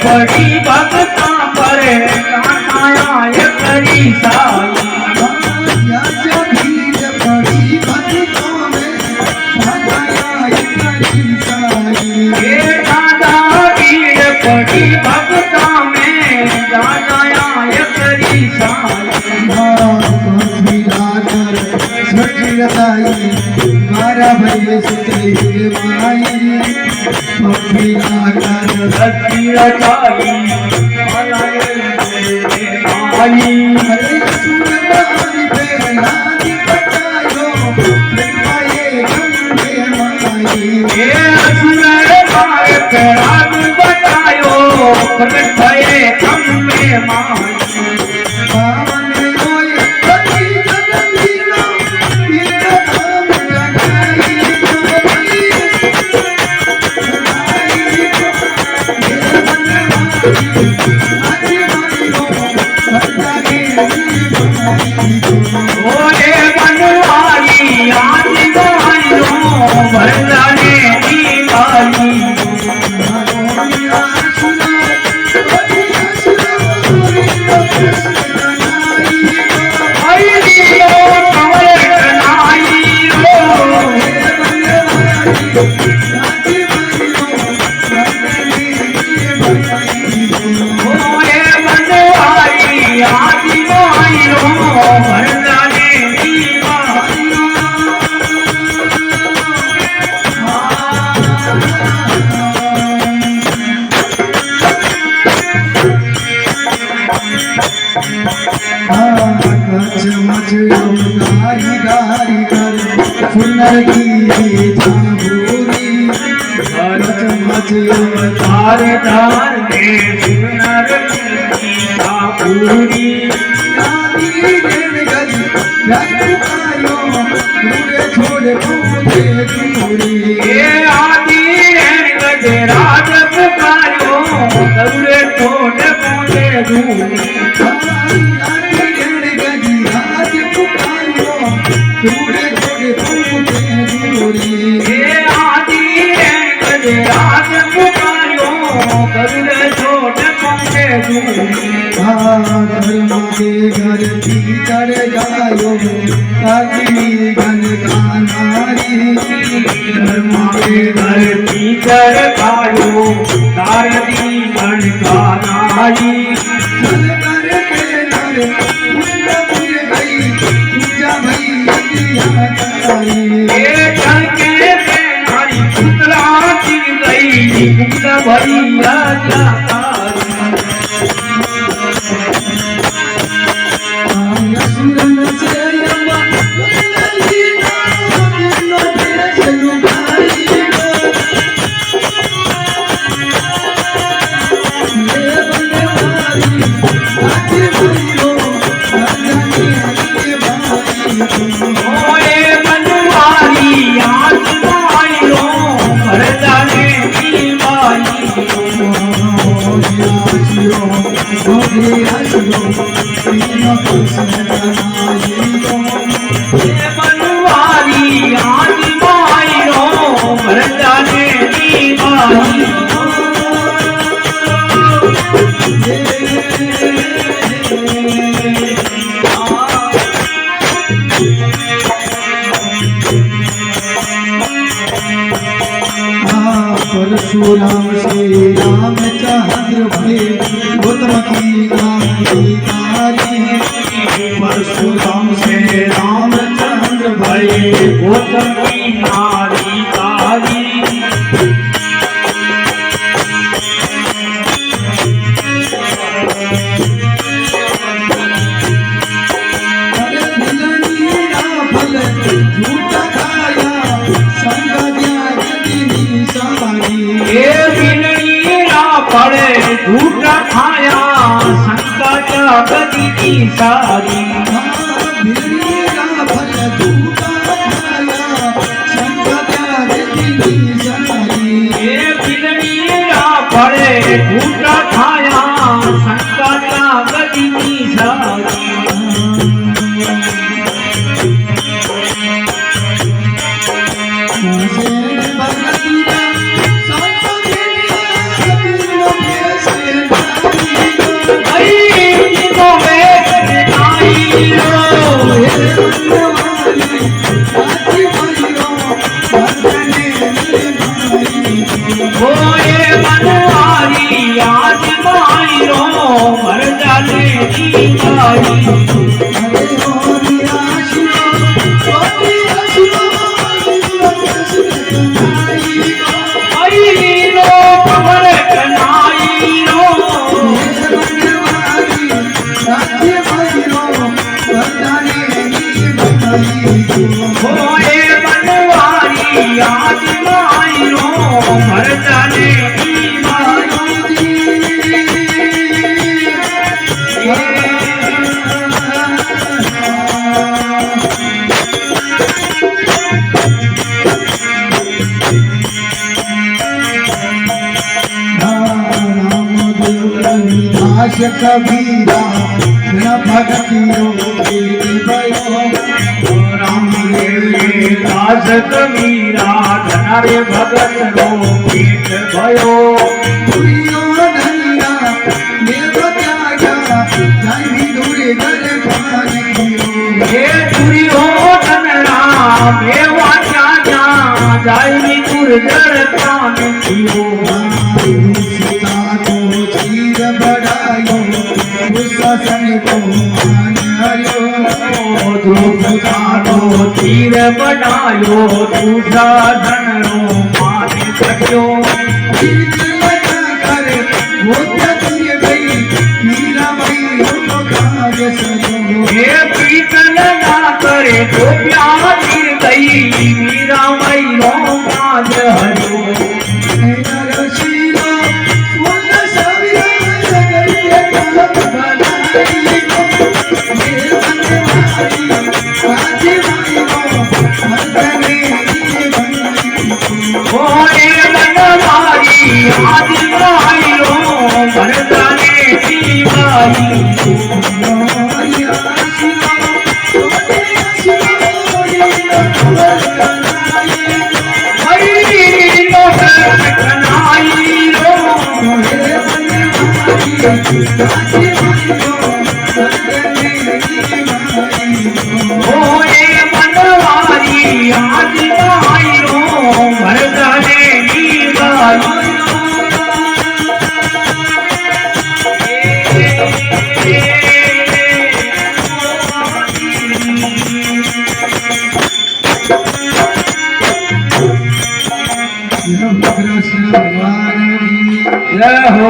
बड़ी भक्ता पर कानाया करी साई बड़ी भक्ता में कानाया करी साई दादा भीड़ बड़ी भक्ता में कानाया करी साई मारा भैया सुतरी माई भक्ति रचाई बतायो प्रकट भये हम में माई घर भीतर जायो अग्नि घन कानारी धर्म के घर भीतर आयो नारदी घन कानारी चल कर के नर मुंड पुर गई पूजा भई ये चल के नारी पुतला चिर गई मुंड भई राजा परशुराम से रामचंद्र भये गौतम की नारी तारी। परशुराम से रामचंद्र भये गौतम की नारी तारी। झूठा खाया संकट गति सारी। ये बिलनीरा पड़े झूठा खाया संकट गति सारी। कबीरा न भगति भयो। राम दास कबीरा धनारे भगत रो पीठ भयो। दुर्योधनिया देव त्यागा जाई दूरे घर भागियो। हे दुर्योधन राम देवा त्यागा जाई दूर घर प्राण थियो। सीता को चीर बढ़ायो दुशासन को मान्यायो। द्रौपदा को तीर बढ़ायो दुशासन रो मान सकियो। हे प्रीत लगा करे तो प्यार गिर गई मीरा मई रो काज हरियो। भगवान जय हो।